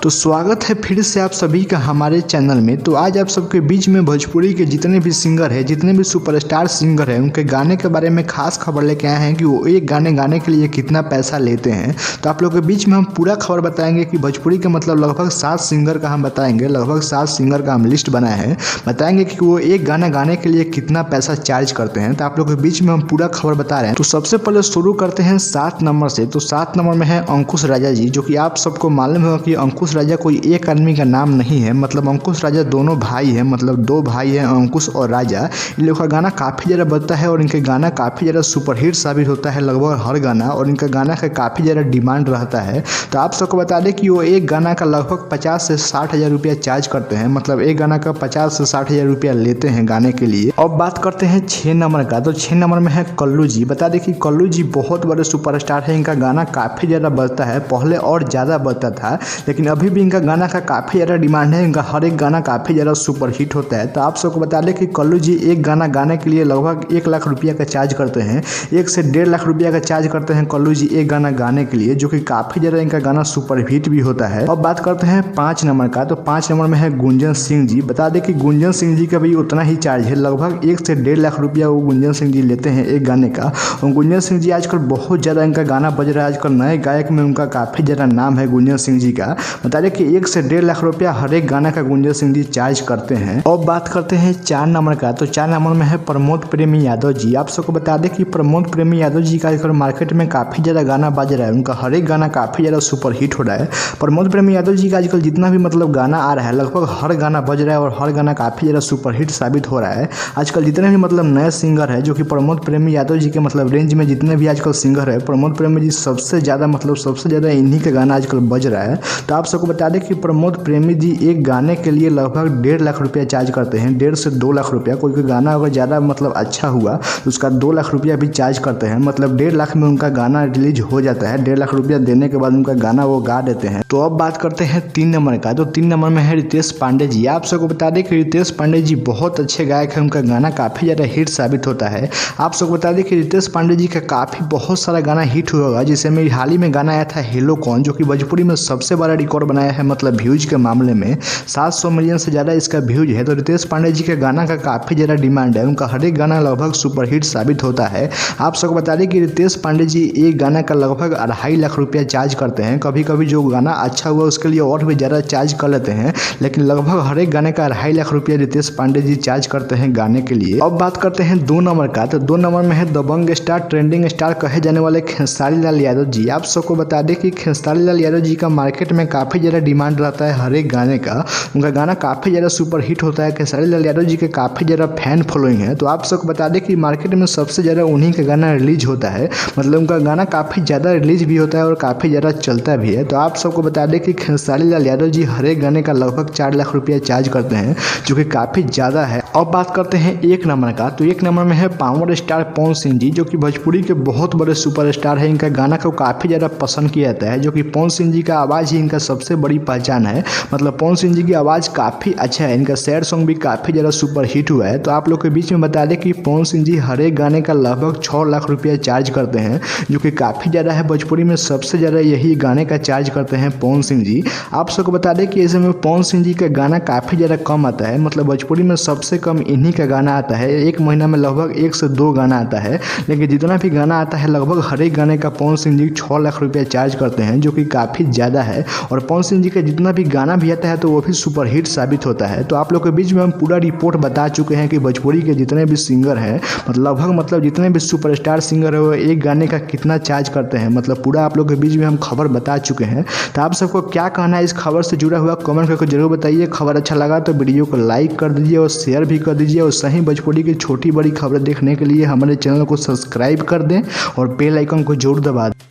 तो स्वागत है फिर से आप सभी का हमारे चैनल में। तो आज आप सबके बीच में भोजपुरी के जितने भी सिंगर हैं, जितने भी सुपरस्टार सिंगर हैं, उनके गाने के बारे में खास खबर लेके आए हैं कि वो एक गाने गाने के लिए कितना पैसा लेते हैं। तो आप लोग के बीच में हम पूरा खबर बताएंगे कि भोजपुरी के मतलब लगभग 7 सिंगर का हम बताएंगे, लगभग 7 सिंगर का हम लिस्ट बनाए हैं, बताएंगे कि वो एक गाना गाने के लिए कितना पैसा चार्ज करते हैं। तो आप लोग के बीच में हम पूरा खबर बता रहे हैं। तो सबसे पहले शुरू करते हैं 7 नंबर से। तो 7 नंबर में है अंकुश राजा जी, जो कि आप सबको मालूम होगा कि अंकुश राजा कोई एक आदमी का नाम नहीं है। मतलब अंकुश राजा दोनों भाई हैं, मतलब 2 भाई हैं अंकुश और राजा। इन लोगों का गाना काफ़ी ज़्यादा बजता है और इनके गाना काफ़ी ज़्यादा सुपरहिट साबित होता है लगभग हर गाना, और इनका गाना का काफ़ी ज़्यादा डिमांड रहता है। तो आप सबको बता दें कि वो एक गाना का लगभग 50 से 60 हज़ार रुपया चार्ज करते हैं। मतलब एक गाना का 50 से 60 हज़ार रुपया लेते हैं गाने के लिए। अब बात करते हैं 6 नंबर का। तो 6 नंबर में है कल्लू जी। बता दें कि कल्लू जी बहुत बड़े सुपरस्टार हैं। इनका गाना काफ़ी ज़्यादा बजता है, पहले और ज़्यादा बजता था, लेकिन अभी भी इनका गाना का काफ़ी ज़्यादा डिमांड है। इनका हर एक गाना काफ़ी ज़्यादा सुपर हिट होता है। तो आप सबको बता दें कि कल्लू जी एक गाना गाने के लिए लगभग 1 लाख रुपया का चार्ज करते हैं। 1 से 1.5 लाख रुपया का चार्ज करते हैं कल्लू जी एक गाना गाने के लिए, जो कि काफ़ी ज़्यादा इनका गाना सुपर हिट भी होता है। अब बात करते हैं 5 नंबर का। तो 5 नंबर में है गुंजन सिंह जी। बता दें कि गुंजन सिंह जी का भी उतना ही चार्ज है, लगभग 1 से 1.5 लाख रुपया वो गुंजन सिंह जी लेते हैं एक गाने का। और गुंजन सिंह जी आजकल बहुत ज़्यादा इनका गाना बज रहा है। आजकल नए गायक में उनका काफ़ी ज़्यादा नाम है गुंजन सिंह जी का। बता दें कि 1 से 1.5 लाख रुपया हर एक गाना का गुंजन सिंह जी चार्ज करते हैं। अब बात करते हैं 4 नंबर का। तो 4 नंबर में है प्रमोद प्रेमी यादव जी। आप सबको बता दें कि प्रमोद प्रेमी यादव जी का आजकल मार्केट में काफ़ी ज़्यादा गाना बज रहा है। उनका हर एक गाना काफ़ी ज़्यादा सुपर हिट हो रहा है। प्रमोद प्रेमी यादव जी का आजकल जितना भी मतलब गाना आ रहा है, लगभग हर गाना बज रहा है और हर गाना काफ़ी ज़्यादा सुपर हिट साबित हो रहा है। आजकल जितने भी मतलब नए सिंगर है, जो कि प्रमोद प्रेमी यादव जी के मतलब रेंज में जितने भी आजकल सिंगर है, प्रमोद प्रेमी जी सबसे ज़्यादा मतलब सबसे ज़्यादा इन्हीं का गाना आजकल बज रहा है। तो आप सबको बता दें कि प्रमोद प्रेमी जी एक गाने के लिए लगभग 1.5 लाख रुपया चार्ज करते हैं, 1.5 से 2 लाख रुपया। कोई गाना अगर ज़्यादा मतलब अच्छा हुआ तो उसका 2 लाख रुपया भी चार्ज करते हैं। मतलब 1.5 लाख में उनका गाना रिलीज हो जाता है। 1.5 लाख रुपया देने के बाद उनका गाना वो गा देते हैं। तो अब बात करते हैं 3 नंबर का। तो 3 नंबर में है रितेश पांडे जी। आप सबको बता दें कि रितेश पांडे जी बहुत अच्छे गायक हैं। उनका गाना काफ़ी ज़्यादा हिट साबित होता है। आप सबको बता दें कि रितेश पांडे जी का काफ़ी बहुत सारा गाना हिट हुआ होगा। जैसे मेरी हाल ही में गाना आया था हेलो कौन, जो कि भोजपुरी में सबसे बड़ा रिकॉर्ड बनाया है मतलब व्यूज के मामले में। 700 मिलियन से ज़्यादा इसका व्यूज है। तो रितेश पांडे जी के गाना का काफ़ी ज़्यादा डिमांड है। उनका हर एक गाना लगभग सुपरहिट साबित होता है। आप सबको बता दें कि रितेश पांडे जी एक गाना का लगभग 2.5 लाख रुपया चार्ज करते हैं। कभी कभी जो गाना अच्छा हुआ उसके लिए और भी ज़्यादा चार्ज कर लेते हैं, लेकिन लगभग हर एक गाने का 2.5 लाख रुपया रितेश पांडे जी चार्ज करते हैं गाने के लिए। अब बात करते हैं 2 नंबर का। तो 2 नंबर में है दबंग स्टार, ट्रेंडिंग स्टार कहे जाने वाले खेसारी लाल यादव जी। आप सबको बता दें कि खेसारी लाल यादव जी का मार्केट में काफ़ी ज़्यादा डिमांड रहता है हर एक गाने का। उनका गाना काफ़ी ज़्यादा सुपर हिट होता है। खेसारी लाल यादव जी के काफ़ी ज़्यादा फैन फॉलोइंग है। तो आप सबको बता दें कि मार्केट में सबसे ज़्यादा उन्हीं का गाना रिलीज होता है। मतलब उनका गाना काफ़ी ज़्यादा रिलीज भी होता है और काफ़ी ज़्यादा चलता भी है। तो आप सबको बता दें कि खेसारी लाल यादव जी हर एक गाने का लगभग 4 लाख रुपया चार्ज करते हैं, जो कि काफ़ी ज़्यादा है। अब बात करते हैं 1 नंबर का। तो 1 नंबर में है पावर स्टार पवन सिंह जी, जो कि भोजपुरी के बहुत बड़े सुपरस्टार है। इनका गाना को काफ़ी ज़्यादा पसंद किया जाता है, जो कि पवन सिंह जी का आवाज़ ही इनका सबसे बड़ी पहचान है। मतलब पवन सिंह जी की आवाज़ काफ़ी अच्छा है। इनका सैड सॉन्ग भी काफ़ी ज़्यादा सुपर हिट हुआ है। तो आप लोग के बीच में बता दें कि पवन सिंह जी हर एक गाने का लगभग 6 लाख रुपया चार्ज करते हैं, जो कि काफ़ी ज़्यादा है। भोजपुरी में सबसे ज़्यादा यही गाने का चार्ज करते हैं पवन सिंह जी। आप सबको बता दें कि ऐसे में पवन सिंह जी का गाना काफ़ी ज़्यादा कम आता है। मतलब भोजपुरी में सबसे कम इन्हीं का गाना आता है। एक महीना में लगभग 1 से 2 गाना आता है, लेकिन जितना भी गाना आता है लगभग हर एक गाने का पवन सिंह जी 6 लाख रुपया चार्ज करते हैं, जो कि काफ़ी ज़्यादा है। और पवन सिंह जी का जितना भी गाना भी आता है तो वो भी सुपर हिट साबित होता है। तो आप लोग के बीच में हम पूरा रिपोर्ट बता चुके हैं कि भोजपुरी के जितने भी सिंगर हैं, मतलब जितने भी सुपरस्टार सिंगर है, वो एक गाने का कितना चार्ज करते हैं। मतलब पूरा आप लोग के बीच में हम खबर बता चुके हैं। तो आप सबको क्या कहना है इस खबर से जुड़ा हुआ कमेंट करके जरूर बताइए। खबर अच्छा लगा तो वीडियो को लाइक कर दीजिए और शेयर भी कर दीजिए। और सही भोजपुरी की छोटी बड़ी खबरें देखने के लिए हमारे चैनल को सब्सक्राइब कर दें और बेल आइकन को जरूर दबा दें।